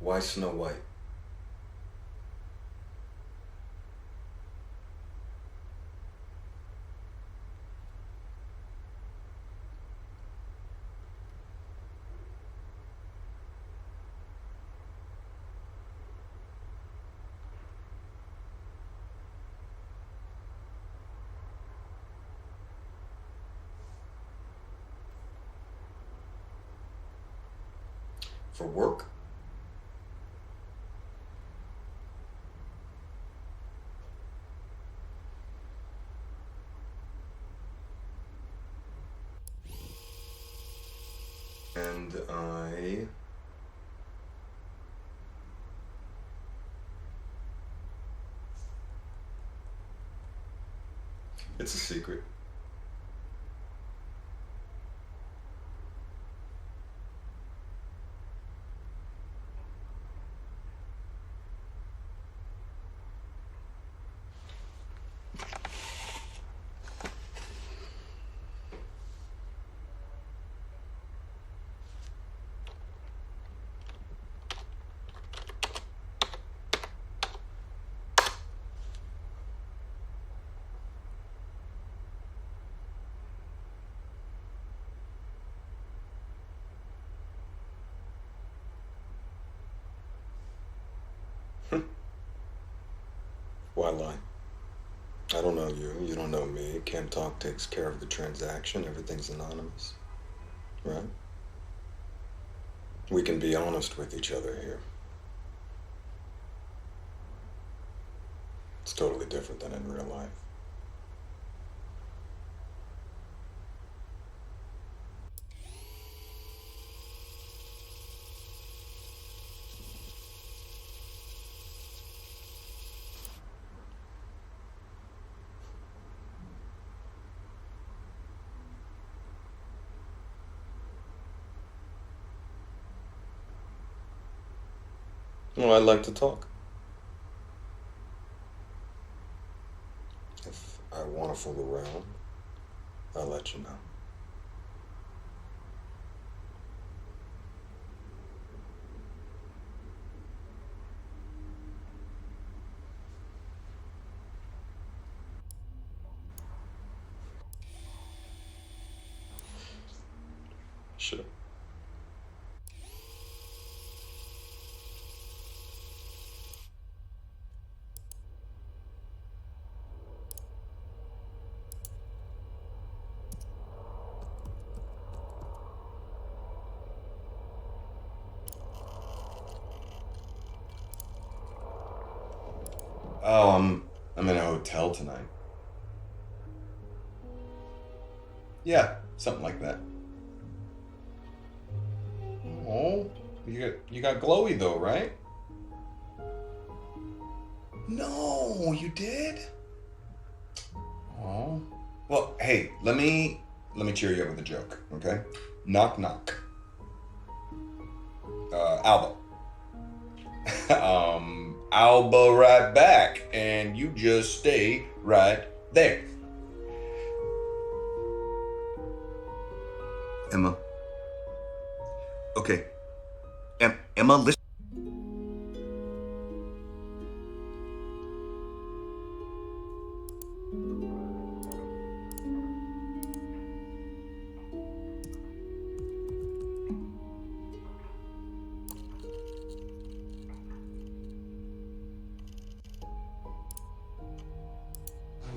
Why Snow White? For work? And it's a secret. Why lie? I don't know you. You don't know me. Camp Talk takes care of the transaction. Everything's anonymous. Right? We can be honest with each other here. It's totally different than in real life. Well, I'd like to talk. If I want to fool around, I'll let you know. Sure. Oh, I'm in a hotel tonight. Yeah, something like that. Oh, you got glowy though, right? No, you did? Oh. Well, hey, let me cheer you up with a joke, okay? Knock knock. Alba. Alba right back, and you just stay right there. Emma. Okay. Emma, listen.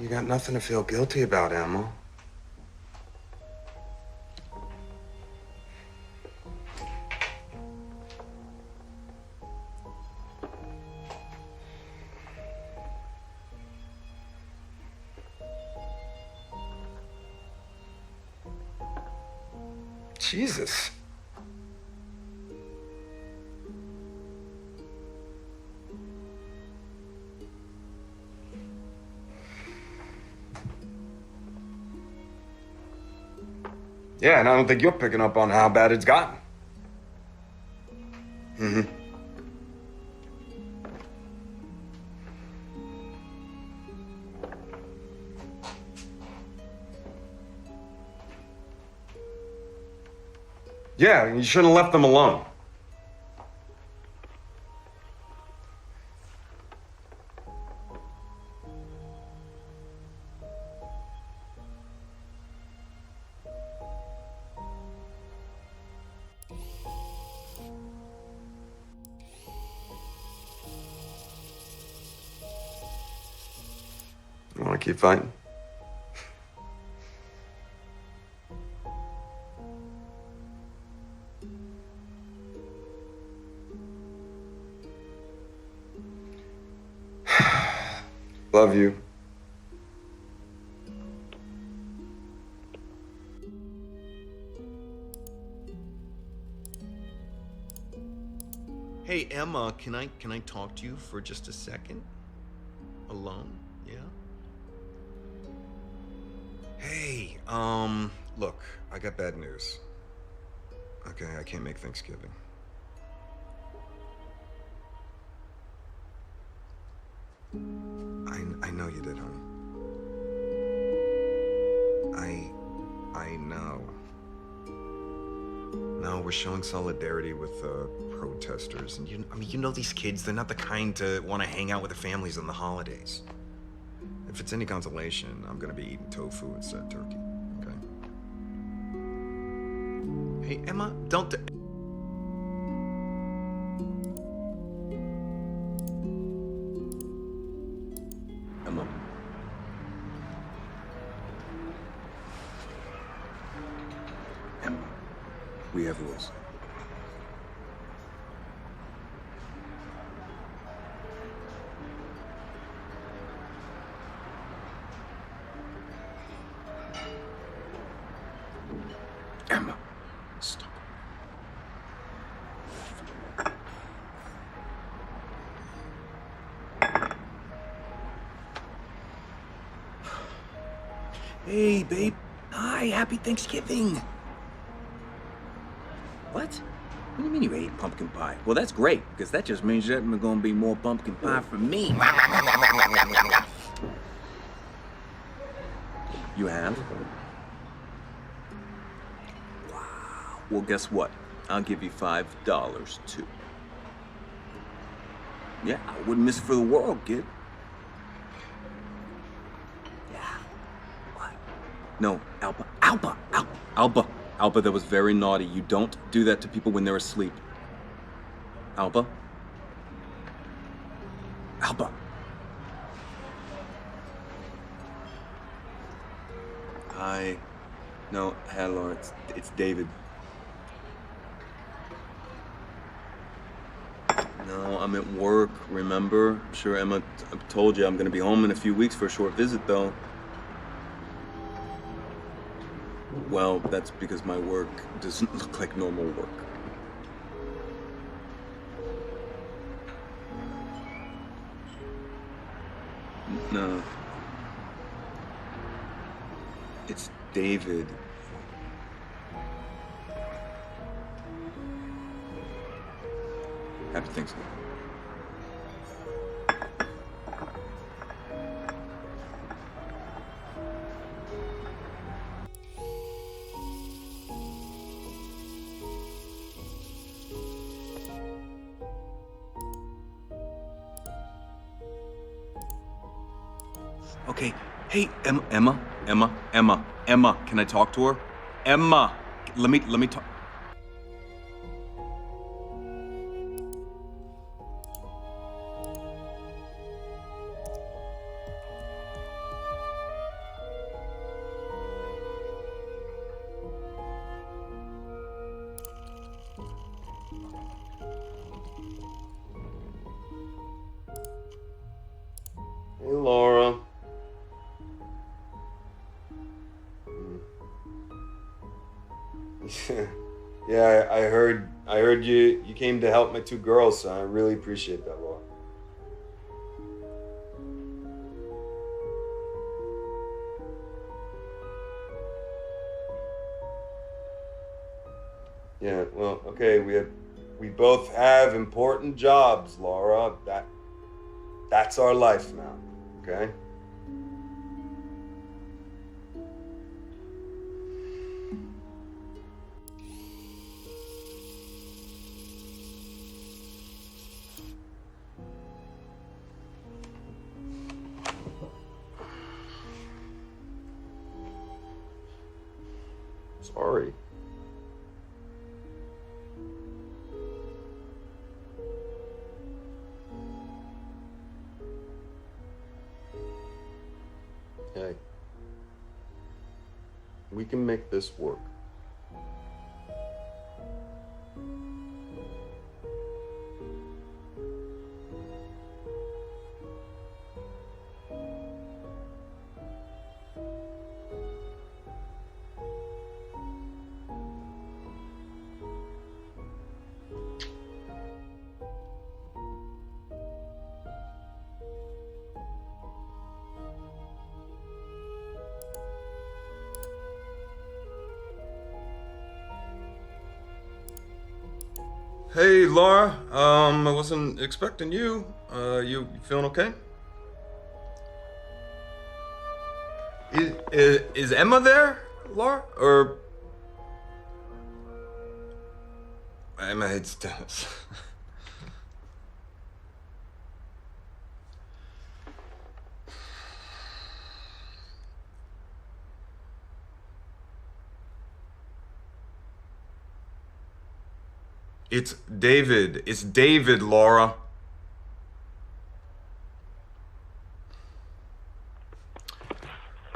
You got nothing to feel guilty about, Emma. Jesus. Yeah, and I don't think you're picking up on how bad it's gotten. Mm-hmm. Yeah, you shouldn't have left them alone. keep fighting. Love you. Hey, Emma, can I talk to you for just a second? Alone? Yeah? Hey, look, I got bad news. Okay, I can't make Thanksgiving. I know you did, honey. I know. No, we're showing solidarity with the protesters, and you know these kids, they're not the kind to want to hang out with their families on the holidays. If it's any consolation, I'm gonna be eating tofu instead of turkey, okay? Hey, Emma, don't... Emma. Emma, we have rules. Emma, stop. Hey, babe. Hi, happy Thanksgiving. What? What do you mean you ate pumpkin pie? Well, that's great, because that just means there's gonna be more pumpkin pie for me. You have? Wow. Well, guess what? I'll give you $5 too. Yeah, I wouldn't miss it for the world, kid. No, Alba, that was very naughty. You don't do that to people when they're asleep. Alba? Hi. No, hello, it's David. No, I'm at work, remember? I'm sure Emma told you I'm gonna be home in a few weeks for a short visit, though. Well, that's because my work doesn't look like normal work. No. It's David. Happy Thanksgiving. Okay, hey, Emma, can I talk to her? Emma, let me talk. Hey, Laura. Yeah, I heard you came to help my two girls, so I really appreciate that, Laura. Yeah, well, okay, we both have important jobs, Laura. That's our life now, okay? Sorry. this work? Hey, Laura. I wasn't expecting you. You feeling okay? Is Emma there, Laura? Or Emma hates tennis. It's David. It's David, Laura.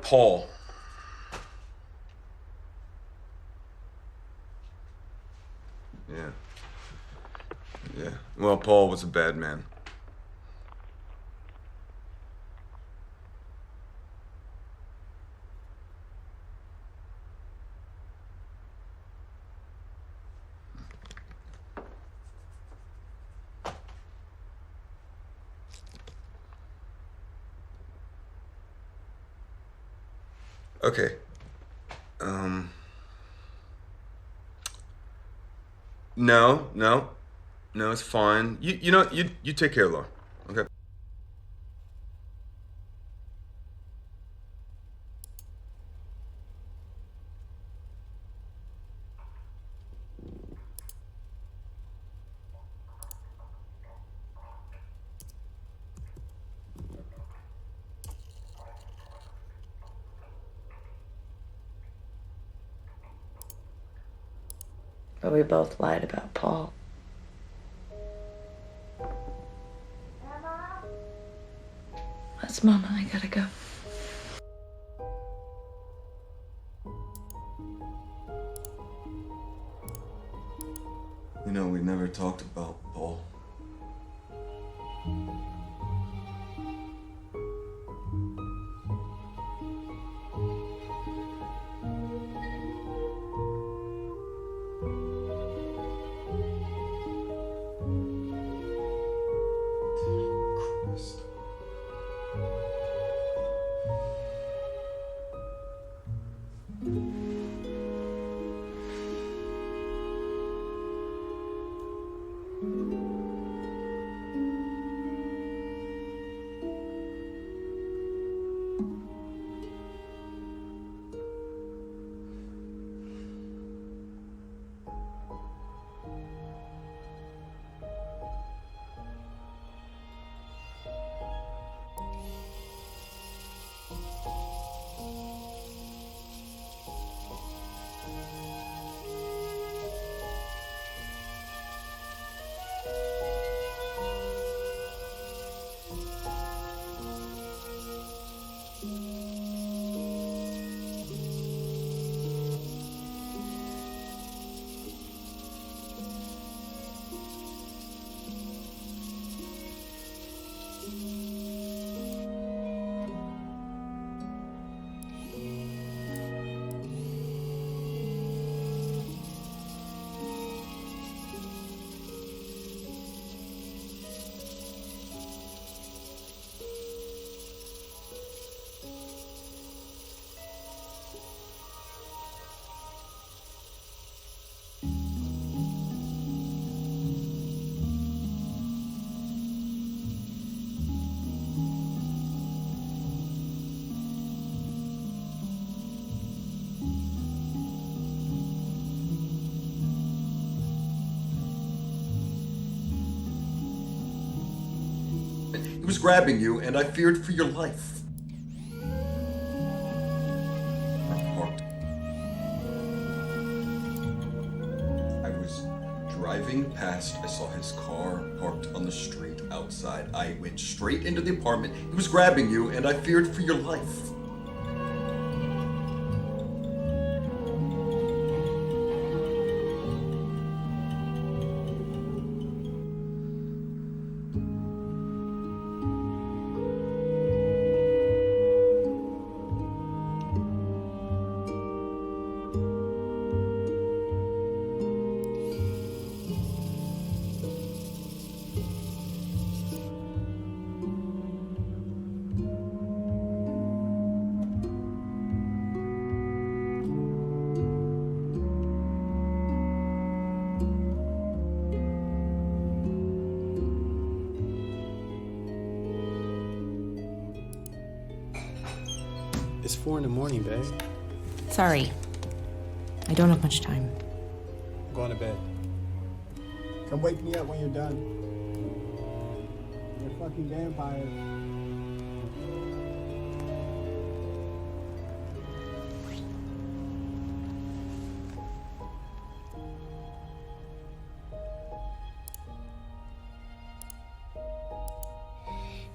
Paul. Yeah. Yeah. Well, Paul was a bad man. Okay. No, it's fine. You take care, Laura. Okay. But we both lied about Paul. That's Mama. I gotta go. You know, we never talked about Paul. He was grabbing you, and I feared for your life. Parked. I was driving past. I saw his car parked on the street outside. I went straight into the apartment. He was grabbing you, and I feared for your life. 4 in the morning, babe. Sorry. I don't have much time. I'm going to bed. Come wake me up when you're done. You're a fucking vampire.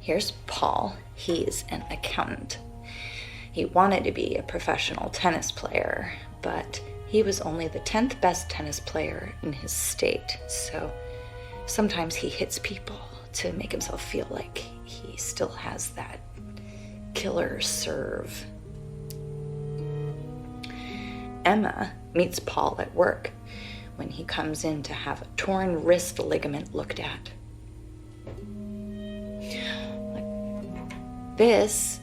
Here's Paul. He's an accountant. He wanted to be a professional tennis player, but he was only the 10th best tennis player in his state, so sometimes he hits people to make himself feel like he still has that killer serve. Emma meets Paul at work when he comes in to have a torn wrist ligament looked at. This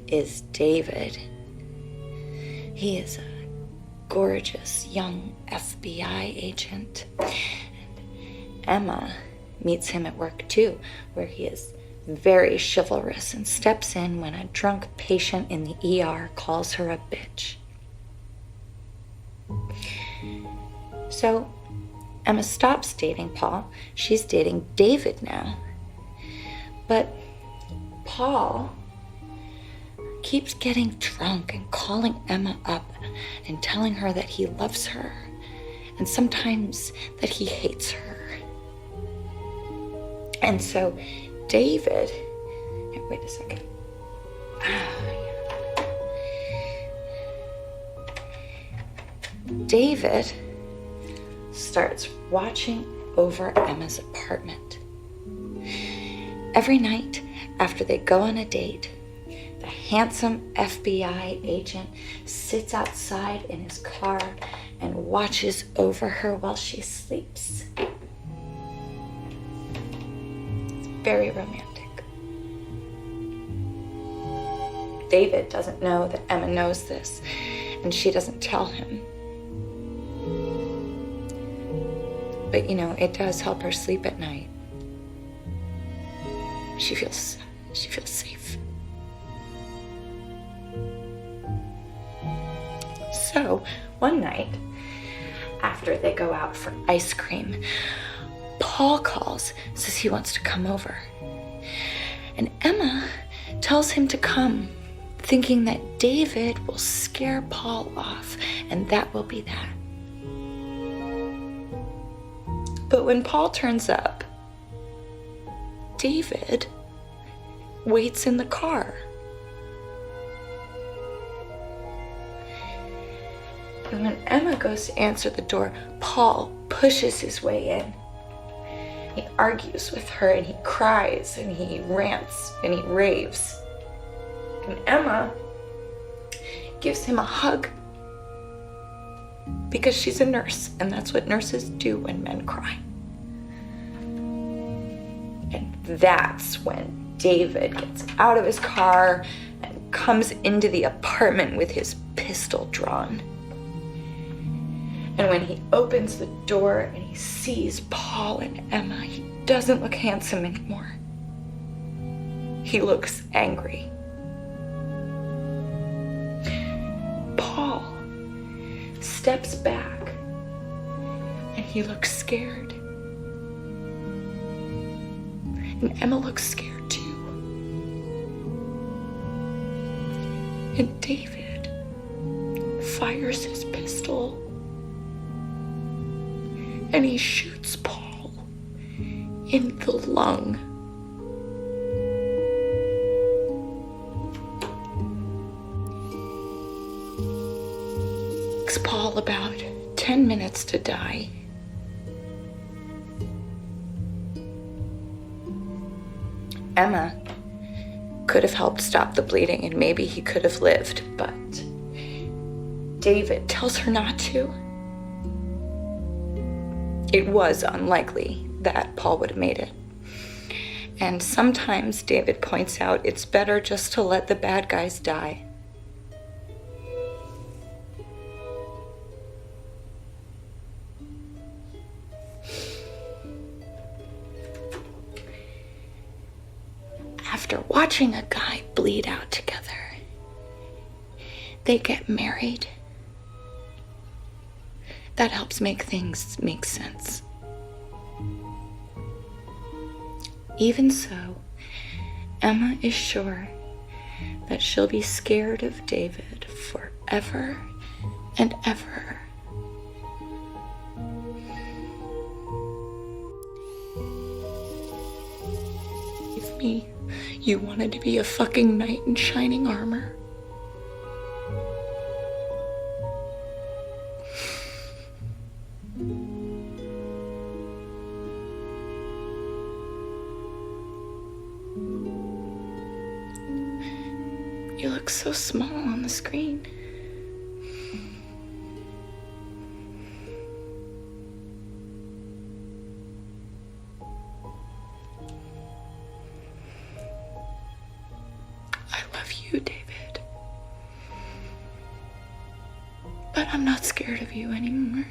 is David. He is a gorgeous young FBI agent. And Emma meets him at work too, where he is very chivalrous and steps in when a drunk patient in the ER calls her a bitch. So Emma stops dating Paul. She's dating David now. But Paul keeps getting drunk and calling Emma up and telling her that he loves her and sometimes that he hates her. And so David, wait a second. David starts watching over Emma's apartment. Every night after they go on a date, the handsome FBI agent sits outside in his car and watches over her while she sleeps. It's very romantic. David doesn't know that Emma knows this, and she doesn't tell him. But, it does help her sleep at night. She feels safe. So, one night, after they go out for ice cream, Paul calls, says he wants to come over. And Emma tells him to come, thinking that David will scare Paul off, and that will be that. But when Paul turns up, David waits in the car. And when Emma goes to answer the door, Paul pushes his way in. He argues with her and he cries and he rants and he raves. And Emma gives him a hug because she's a nurse, and that's what nurses do when men cry. And that's when David gets out of his car and comes into the apartment with his pistol drawn. And when he opens the door and he sees Paul and Emma, he doesn't look handsome anymore. He looks angry. Paul steps back and he looks scared. And Emma looks scared too. And David fires his pistol and he shoots Paul in the lung. Takes Paul about 10 minutes to die. Emma could have helped stop the bleeding and maybe he could have lived, but David tells her not to. It was unlikely that Paul would have made it. And sometimes David points out it's better just to let the bad guys die. After watching a guy bleed out together, they get married. That helps make things make sense. Even so, Emma is sure that she'll be scared of David forever and ever. Believe me, you wanted to be a fucking knight in shining armor. You look so small on the screen. I love you, David. But I'm not scared of you anymore.